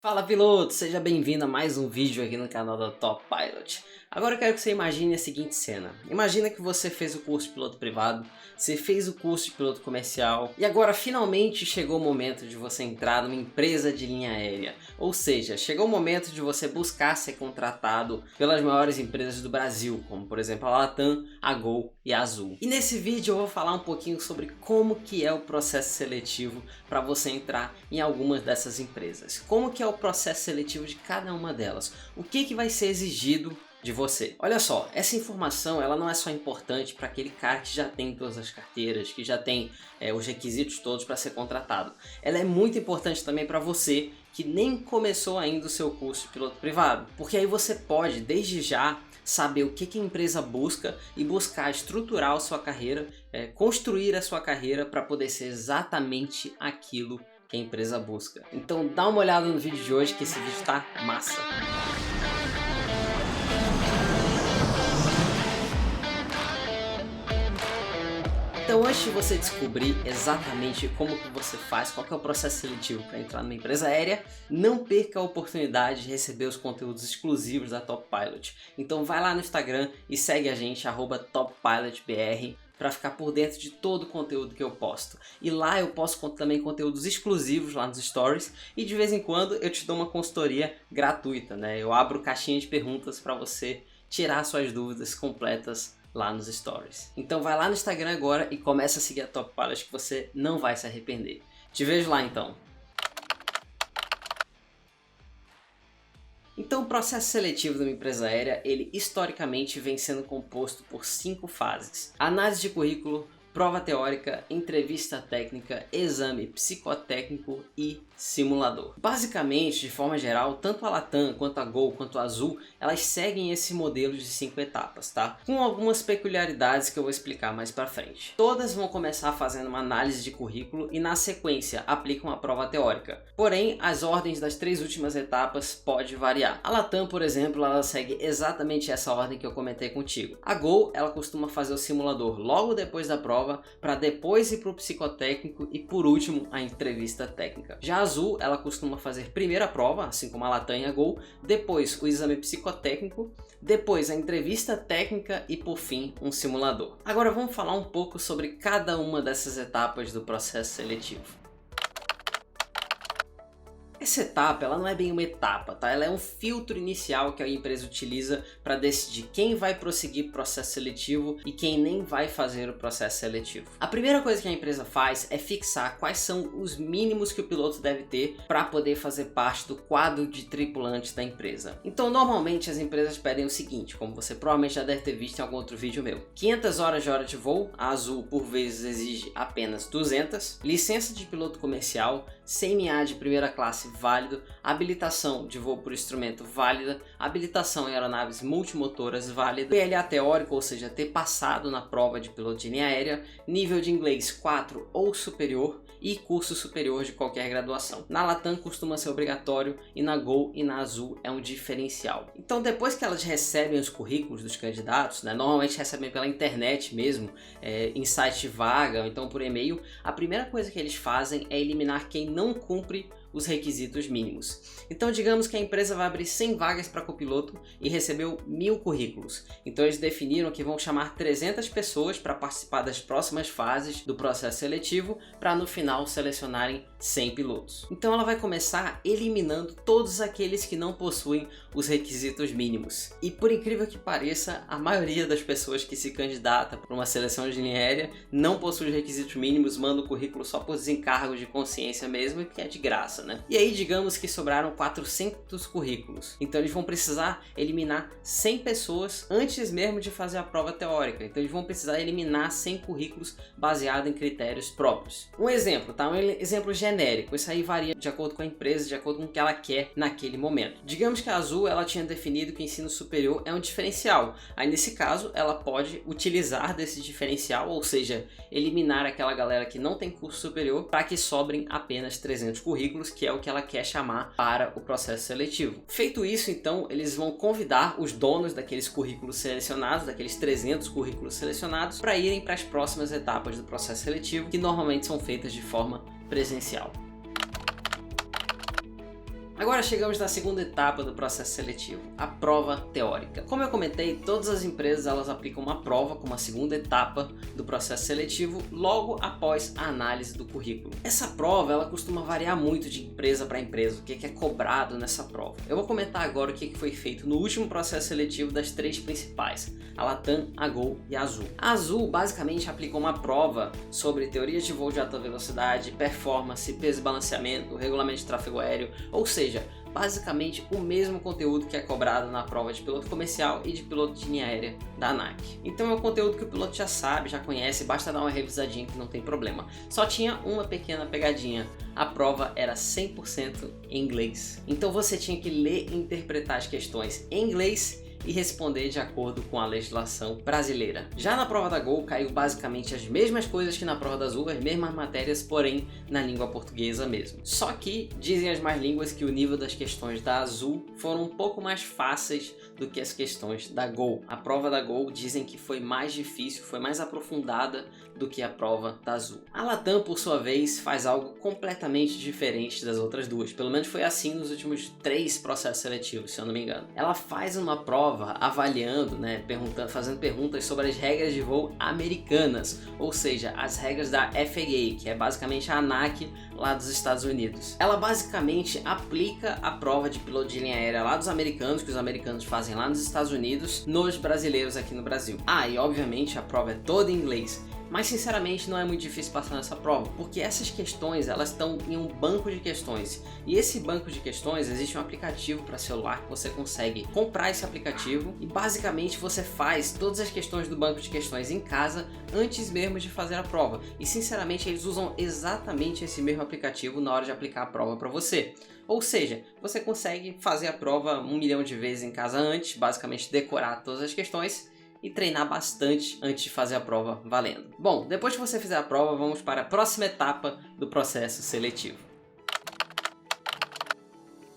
Fala piloto, seja bem-vindo a mais um vídeo aqui no canal da Top Pilot. Agora eu quero que você imagine a seguinte cena. Imagina que você fez o curso de piloto privado, você fez o curso de piloto comercial e agora finalmente chegou o momento de você entrar numa empresa de linha aérea. Ou seja, chegou o momento de você buscar ser contratado pelas maiores empresas do Brasil, como por exemplo a Latam, a Gol e a Azul. E nesse vídeo eu vou falar um pouquinho sobre como que é o processo seletivo para você entrar em algumas dessas empresas. Como que é o processo seletivo de cada uma delas. O que vai ser exigido de você. Olha só, essa informação ela não é só importante para aquele cara que já tem todas as carteiras, que já tem os requisitos todos para ser contratado. Ela é muito importante também para você que nem começou ainda o seu curso de piloto privado, porque aí você pode desde já saber o que a empresa busca e buscar estruturar a sua carreira, construir a sua carreira para poder ser exatamente aquilo que a empresa busca. Então dá uma olhada no vídeo de hoje que esse vídeo tá massa. Então antes de você descobrir exatamente como que você faz, qual que é o processo seletivo para entrar numa empresa aérea, não perca a oportunidade de receber os conteúdos exclusivos da Top Pilot. Então vai lá no Instagram e segue a gente, @toppilotbr, para ficar por dentro de todo o conteúdo que eu posto. E lá eu posto também conteúdos exclusivos lá nos stories e de vez em quando eu te dou uma consultoria gratuita, né? Eu abro caixinha de perguntas para você tirar suas dúvidas completas lá nos stories. Então vai lá no Instagram agora e começa a seguir a Top Pilot que você não vai se arrepender. Te vejo lá então. Então o processo seletivo de uma empresa aérea, ele historicamente vem sendo composto por 5 fases: análise de currículo, prova teórica, entrevista técnica, exame psicotécnico e simulador. Basicamente, de forma geral, tanto a Latam, quanto a Gol, quanto a Azul, elas seguem esse modelo de 5 etapas, tá? Com algumas peculiaridades que eu vou explicar mais pra frente. Todas vão começar fazendo uma análise de currículo e na sequência aplicam a prova teórica. Porém, as ordens das 3 últimas etapas pode variar. A Latam, por exemplo, ela segue exatamente essa ordem que eu comentei contigo. A Gol, ela costuma fazer o simulador logo depois da prova, para depois ir para o psicotécnico e por último a entrevista técnica. Já a Azul, ela costuma fazer primeiro a prova, assim como a Latam e a Gol, depois o exame psicotécnico, depois a entrevista técnica e por fim um simulador. Agora vamos falar um pouco sobre cada uma dessas etapas do processo seletivo. Essa etapa, ela não é bem uma etapa, tá? Ela é um filtro inicial que a empresa utiliza para decidir quem vai prosseguir o processo seletivo e quem nem vai fazer o processo seletivo. A primeira coisa que a empresa faz é fixar quais são os mínimos que o piloto deve ter para poder fazer parte do quadro de tripulantes da empresa. Então, normalmente as empresas pedem o seguinte, como você provavelmente já deve ter visto em algum outro vídeo meu: 500 horas de hora de voo, a Azul por vezes exige apenas 200, licença de piloto comercial, CMA de primeira classe válido, habilitação de voo por instrumento válida, habilitação em aeronaves multimotoras válida, PLA teórico, ou seja, ter passado na prova de piloto de linha aérea, nível de inglês 4 ou superior e curso superior de qualquer graduação. Na Latam costuma ser obrigatório e na Gol e na Azul é um diferencial. Então depois que elas recebem os currículos dos candidatos, né, normalmente recebem pela internet mesmo, em site de vaga ou então por e-mail, a primeira coisa que eles fazem é eliminar quem não cumpre os requisitos mínimos. Então digamos que a empresa vai abrir 100 vagas para copiloto e recebeu 1000 currículos. Então eles definiram que vão chamar 300 pessoas para participar das próximas fases do processo seletivo para no final selecionarem 100 pilotos. Então ela vai começar eliminando todos aqueles que não possuem os requisitos mínimos. E por incrível que pareça, a maioria das pessoas que se candidata para uma seleção de linha aérea não possui os requisitos mínimos, manda o currículo só por desencargo de consciência mesmo, que é de graça. Né? E aí digamos que sobraram 400 currículos, então eles vão precisar eliminar 100 pessoas antes mesmo de fazer a prova teórica. Então eles vão precisar eliminar 100 currículos baseado em critérios próprios. Um exemplo, tá? Um exemplo genérico, isso aí varia de acordo com a empresa, de acordo com o que ela quer naquele momento. Digamos que a Azul ela tinha definido que o ensino superior é um diferencial, aí nesse caso ela pode utilizar desse diferencial, ou seja, eliminar aquela galera que não tem curso superior para que sobrem apenas 300 currículos, que é o que ela quer chamar para o processo seletivo. Feito isso, então, eles vão convidar os donos daqueles currículos selecionados, daqueles 300 currículos selecionados, para irem para as próximas etapas do processo seletivo, que normalmente são feitas de forma presencial. Agora chegamos na segunda etapa do processo seletivo, a prova teórica. Como eu comentei, todas as empresas elas aplicam uma prova como a segunda etapa do processo seletivo logo após a análise do currículo. Essa prova ela costuma variar muito de empresa para empresa, o que é cobrado nessa prova. Eu vou comentar agora o que foi feito no último processo seletivo das três principais, a Latam, a Gol e a Azul. A Azul basicamente aplicou uma prova sobre teoria de voo de alta velocidade, performance, peso e balanceamento, regulamento de tráfego aéreo, ou seja, basicamente o mesmo conteúdo que é cobrado na prova de piloto comercial e de piloto de linha aérea da ANAC. Então é um conteúdo que o piloto já sabe, já conhece, basta dar uma revisadinha que não tem problema. Só tinha uma pequena pegadinha, a prova era 100% em inglês. Então você tinha que ler e interpretar as questões em inglês e responder de acordo com a legislação brasileira. Já na prova da Gol caiu basicamente as mesmas coisas que na prova da Azul, as mesmas matérias, porém na língua portuguesa mesmo. Só que dizem as más línguas que o nível das questões da Azul foram um pouco mais fáceis do que as questões da Gol. A prova da Gol dizem que foi mais difícil, foi mais aprofundada do que a prova da Azul. A Latam, por sua vez, faz algo completamente diferente das outras duas. Pelo menos foi assim nos últimos 3 processos seletivos, se eu não me engano. Ela faz uma prova avaliando, fazendo perguntas sobre as regras de voo americanas, ou seja, as regras da FAA, que é basicamente a ANAC lá dos Estados Unidos. Ela basicamente aplica a prova de piloto de linha aérea lá dos americanos, que os americanos fazem lá nos Estados Unidos, nos brasileiros aqui no Brasil. E obviamente a prova é toda em inglês. Mas sinceramente não é muito difícil passar nessa prova, porque essas questões elas estão em um banco de questões. E esse banco de questões existe um aplicativo para celular que você consegue comprar esse aplicativo e basicamente você faz todas as questões do banco de questões em casa antes mesmo de fazer a prova. E sinceramente eles usam exatamente esse mesmo aplicativo na hora de aplicar a prova para você. Ou seja, você consegue fazer a prova 1 milhão de vezes em casa antes, basicamente decorar todas as questões e treinar bastante antes de fazer a prova valendo. Bom, depois que você fizer a prova, vamos para a próxima etapa do processo seletivo.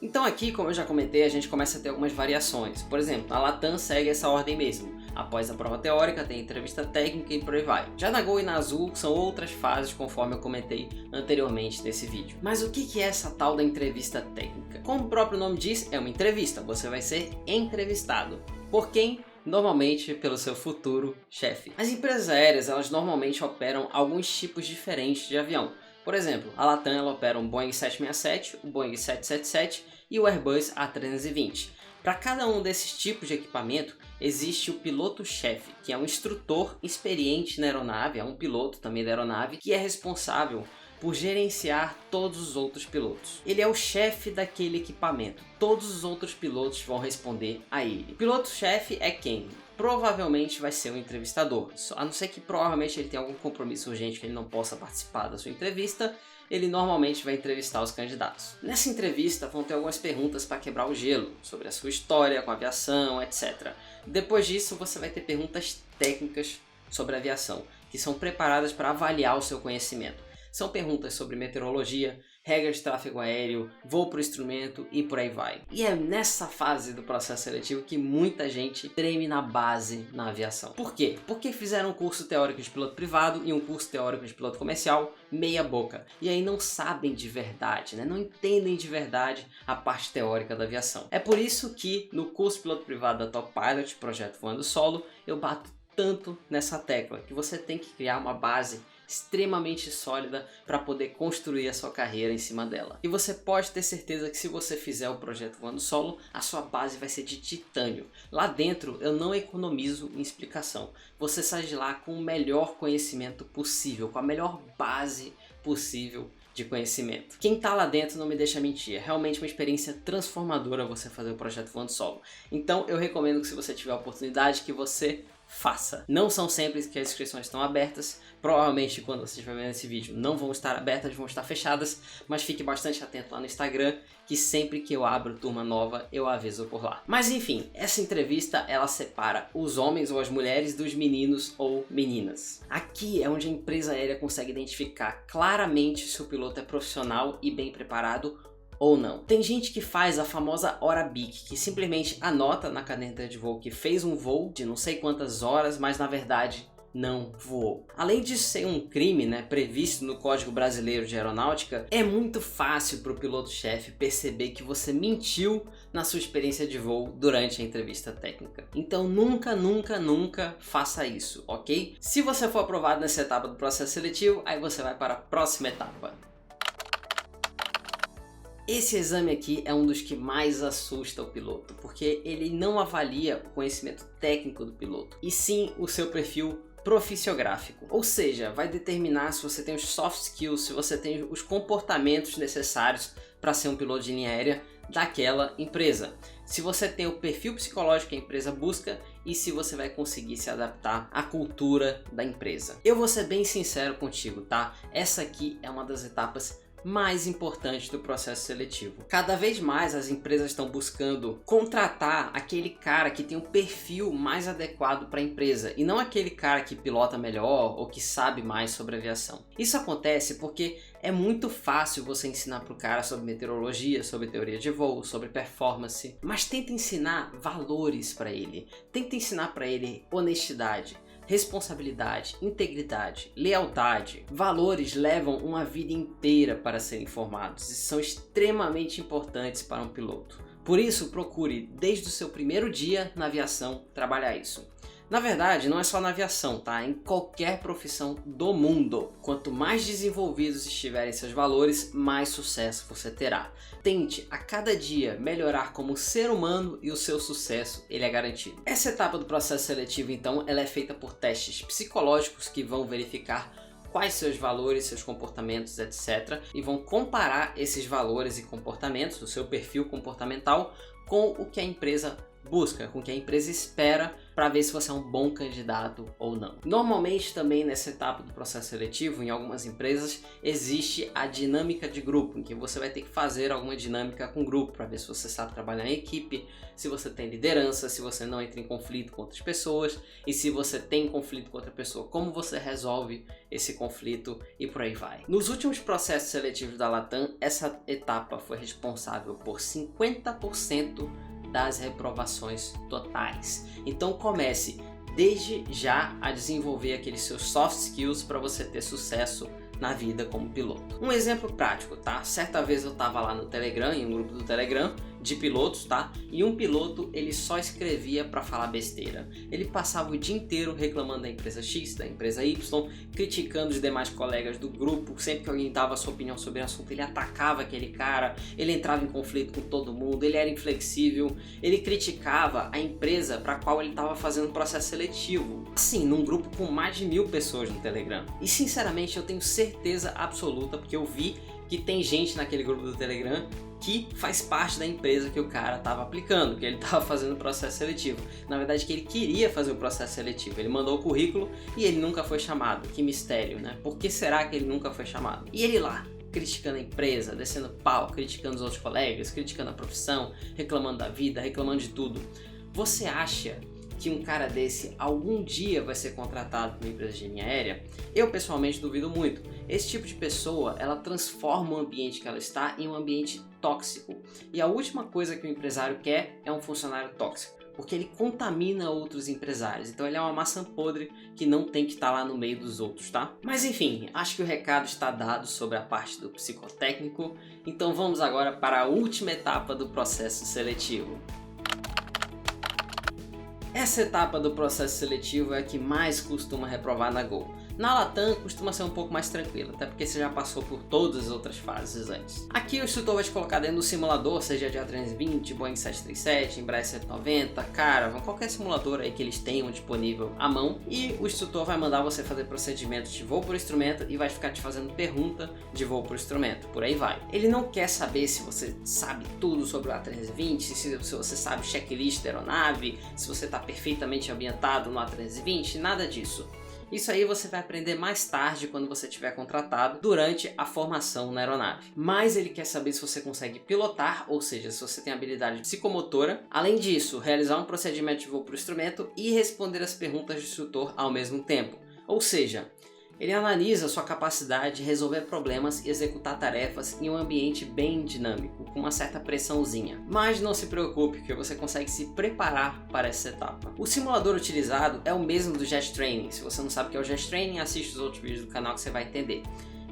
Então aqui, como eu já comentei, a gente começa a ter algumas variações. Por exemplo, a Latam segue essa ordem mesmo. Após a prova teórica, tem entrevista técnica e por aí vai. Já na Gol e na Azul, são outras fases, conforme eu comentei anteriormente nesse vídeo. Mas o que é essa tal da entrevista técnica? Como o próprio nome diz, é uma entrevista. Você vai ser entrevistado. Por quem? Normalmente pelo seu futuro chefe. As empresas aéreas, elas normalmente operam alguns tipos diferentes de avião. Por exemplo, a Latam ela opera um Boeing 767, o Boeing 777 e o Airbus A320. Para cada um desses tipos de equipamento, existe o piloto-chefe, que é um instrutor experiente na aeronave, é um piloto também da aeronave, que é responsável por gerenciar todos os outros pilotos. Ele é o chefe daquele equipamento. Todos os outros pilotos vão responder a ele. O piloto-chefe é quem? Provavelmente vai ser o entrevistador. A não ser que provavelmente ele tenha algum compromisso urgente que ele não possa participar da sua entrevista, ele normalmente vai entrevistar os candidatos. Nessa entrevista vão ter algumas perguntas para quebrar o gelo, sobre a sua história com a aviação, etc. Depois disso você vai ter perguntas técnicas sobre a aviação, que são preparadas para avaliar o seu conhecimento. São perguntas sobre meteorologia, regras de tráfego aéreo, voo por instrumento e por aí vai. E é nessa fase do processo seletivo que muita gente treme na base na aviação. Por quê? Porque fizeram um curso teórico de piloto privado e um curso teórico de piloto comercial meia boca. E aí não sabem de verdade, não entendem de verdade a parte teórica da aviação. É por isso que no curso piloto privado da Top Pilot, projeto Voando Solo, eu bato tanto nessa tecla, que você tem que criar uma base extremamente sólida para poder construir a sua carreira em cima dela. E você pode ter certeza que se você fizer o projeto Voando Solo, a sua base vai ser de titânio. Lá dentro eu não economizo em explicação. Você sai de lá com o melhor conhecimento possível, com a melhor base possível de conhecimento. Quem tá lá dentro não me deixa mentir, é realmente uma experiência transformadora você fazer o projeto Voando Solo. Então eu recomendo que se você tiver a oportunidade que você faça. Não são sempre que as inscrições estão abertas, provavelmente quando você estiver vendo esse vídeo não vão estar abertas, vão estar fechadas, mas fique bastante atento lá no Instagram, que sempre que eu abro turma nova eu aviso por lá. Mas enfim, essa entrevista ela separa os homens ou as mulheres dos meninos ou meninas. Aqui é onde a empresa aérea consegue identificar claramente se o piloto é profissional e bem preparado ou não. Tem gente que faz a famosa hora BIC, que simplesmente anota na caderneta de voo que fez um voo de não sei quantas horas, mas na verdade não voou. Além de ser um crime, né, previsto no Código Brasileiro de Aeronáutica, é muito fácil para o piloto-chefe perceber que você mentiu na sua experiência de voo durante a entrevista técnica. Então nunca, nunca, nunca faça isso, ok? Se você for aprovado nessa etapa do processo seletivo, aí você vai para a próxima etapa. Esse exame aqui é um dos que mais assusta o piloto, porque ele não avalia o conhecimento técnico do piloto, e sim o seu perfil proficiográfico. Ou seja, vai determinar se você tem os soft skills, se você tem os comportamentos necessários para ser um piloto de linha aérea daquela empresa. Se você tem o perfil psicológico que a empresa busca e se você vai conseguir se adaptar à cultura da empresa. Eu vou ser bem sincero contigo, tá? Essa aqui é uma das etapas mais importante do processo seletivo. Cada vez mais as empresas estão buscando contratar aquele cara que tem um perfil mais adequado para a empresa e não aquele cara que pilota melhor ou que sabe mais sobre aviação. Isso acontece porque é muito fácil você ensinar para o cara sobre meteorologia, sobre teoria de voo, sobre performance, mas tenta ensinar valores para ele. Tenta ensinar para ele honestidade, responsabilidade, integridade, lealdade. Valores levam uma vida inteira para serem formados e são extremamente importantes para um piloto. Por isso, procure desde o seu primeiro dia na aviação trabalhar isso. Na verdade, não é só na aviação, tá? Em qualquer profissão do mundo. Quanto mais desenvolvidos estiverem seus valores, mais sucesso você terá. Tente a cada dia melhorar como ser humano e o seu sucesso ele é garantido. Essa etapa do processo seletivo, então, ela é feita por testes psicológicos que vão verificar quais seus valores, seus comportamentos, etc. E vão comparar esses valores e comportamentos, o seu perfil comportamental, com o que a empresa busca, com o que a empresa espera para ver se você é um bom candidato ou não. Normalmente também nessa etapa do processo seletivo, em algumas empresas, existe a dinâmica de grupo, em que você vai ter que fazer alguma dinâmica com o grupo para ver se você sabe trabalhar em equipe, se você tem liderança, se você não entra em conflito com outras pessoas e se você tem conflito com outra pessoa, como você resolve esse conflito e por aí vai. Nos últimos processos seletivos da Latam, essa etapa foi responsável por 50% das reprovações totais. Então comece desde já a desenvolver aqueles seus soft skills para você ter sucesso na vida como piloto. Um exemplo prático, tá? Certa vez eu tava lá no Telegram, em um grupo do Telegram de pilotos, tá? E um piloto, ele só escrevia para falar besteira. Ele passava o dia inteiro reclamando da empresa X, da empresa Y, criticando os demais colegas do grupo. Sempre que alguém dava a sua opinião sobre o assunto, ele atacava aquele cara, ele entrava em conflito com todo mundo, ele era inflexível, ele criticava a empresa para a qual ele estava fazendo um processo seletivo. Assim, num grupo com mais de 1000 pessoas no Telegram. E sinceramente eu tenho certeza absoluta, porque eu vi que tem gente naquele grupo do Telegram que faz parte da empresa que o cara estava aplicando, que ele estava fazendo o processo seletivo. Na verdade, que ele queria fazer o processo seletivo. Ele mandou o currículo e ele nunca foi chamado. Que mistério, né? Por que será que ele nunca foi chamado? E ele lá, criticando a empresa, descendo pau, criticando os outros colegas, criticando a profissão, reclamando da vida, reclamando de tudo. Você acha que um cara desse algum dia vai ser contratado por uma empresa de linha aérea? Eu pessoalmente duvido muito. Esse tipo de pessoa, ela transforma o ambiente que ela está em um ambiente tóxico. E a última coisa que o empresário quer é um funcionário tóxico, porque ele contamina outros empresários. Então ele é uma maçã podre que não tem que estar lá no meio dos outros, tá? Mas enfim, acho que o recado está dado sobre a parte do psicotécnico. Então vamos agora para a última etapa do processo seletivo. Essa etapa do processo seletivo é a que mais costuma reprovar na Gol. Na Latam costuma ser um pouco mais tranquilo, até porque você já passou por todas as outras fases antes. Aqui o instrutor vai te colocar dentro do simulador, seja de A320, Boeing 737, Embraer 790, Caravan, qualquer simulador aí que eles tenham disponível à mão, e o instrutor vai mandar você fazer procedimentos de voo por instrumento e vai ficar te fazendo pergunta de voo por instrumento, por aí vai. Ele não quer saber se você sabe tudo sobre o A320, se você sabe o checklist da aeronave, se você está perfeitamente ambientado no A320, nada disso. Isso aí você vai aprender mais tarde quando você estiver contratado durante a formação na aeronave. Mas ele quer saber se você consegue pilotar, ou seja, se você tem habilidade psicomotora. Além disso, realizar um procedimento de voo para o instrumento e responder as perguntas do instrutor ao mesmo tempo. Ou seja, Ele analisa sua capacidade de resolver problemas e executar tarefas em um ambiente bem dinâmico, com uma certa pressãozinha. Mas não se preocupe que você consegue se preparar para essa etapa. O simulador utilizado é o mesmo do JET Training. Se você não sabe o que é o JET Training, assiste os outros vídeos do canal que você vai entender.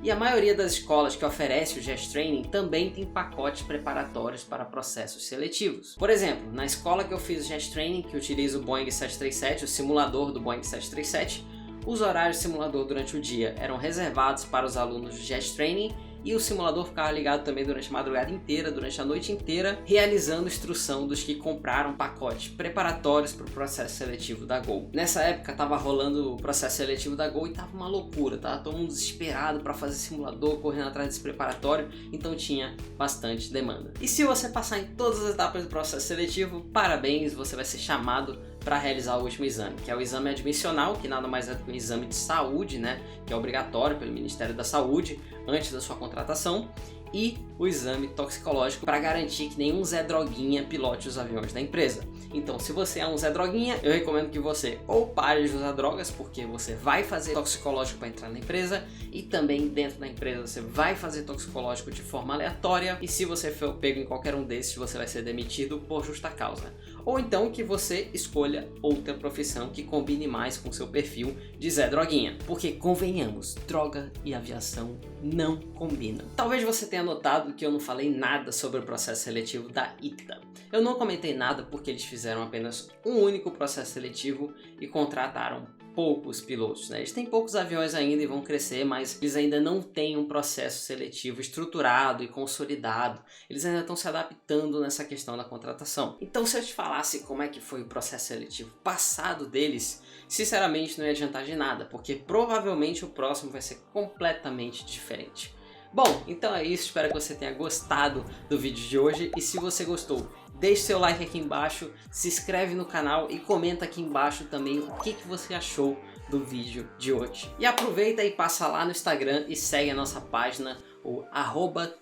E a maioria das escolas que oferece o JET Training também tem pacotes preparatórios para processos seletivos. Por exemplo, na escola que eu fiz o JET Training, que utiliza o Boeing 737, o simulador do Boeing 737, os horários de simulador durante o dia eram reservados para os alunos do JET Training e o simulador ficava ligado também durante a madrugada inteira, durante a noite inteira, realizando instrução dos que compraram pacotes preparatórios para o processo seletivo da Gol. Nessa época estava rolando o processo seletivo da Gol e estava uma loucura, tava todo mundo desesperado para fazer simulador, correndo atrás desse preparatório, então tinha bastante demanda. E se você passar em todas as etapas do processo seletivo, parabéns, você vai ser chamado para realizar o último exame, que é o exame admissional, que nada mais é do que um exame de saúde, né, que é obrigatório pelo Ministério da Saúde antes da sua contratação, e o exame toxicológico para garantir que nenhum Zé Droguinha pilote os aviões da empresa. Então, se você é um Zé Droguinha, eu recomendo que você ou pare de usar drogas, porque você vai fazer toxicológico para entrar na empresa, e também dentro da empresa você vai fazer toxicológico de forma aleatória, e se você for pego em qualquer um desses, você vai ser demitido por justa causa. Ou então que você escolha outra profissão que combine mais com seu perfil de Zé Droguinha. Porque, convenhamos, droga e aviação não combinam. Talvez você tenha notado que eu não falei nada sobre o processo seletivo da ITA. Eu não comentei nada porque eles fizeram apenas um único processo seletivo e contrataram poucos pilotos, né? Eles têm poucos aviões ainda e vão crescer, mas eles ainda não têm um processo seletivo estruturado e consolidado. Eles ainda estão se adaptando nessa questão da contratação. Então, se eu te falasse como é que foi o processo seletivo passado deles, sinceramente não ia adiantar de nada, porque provavelmente o próximo vai ser completamente diferente. Bom, então é isso, espero que você tenha gostado do vídeo de hoje, e se você gostou, deixe seu like aqui embaixo, se inscreve no canal e comenta aqui embaixo também o que você achou do vídeo de hoje. E aproveita e passa lá no Instagram e segue a nossa página, o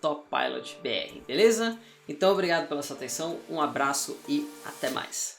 @toppilotbr, beleza? Então obrigado pela sua atenção, um abraço e até mais.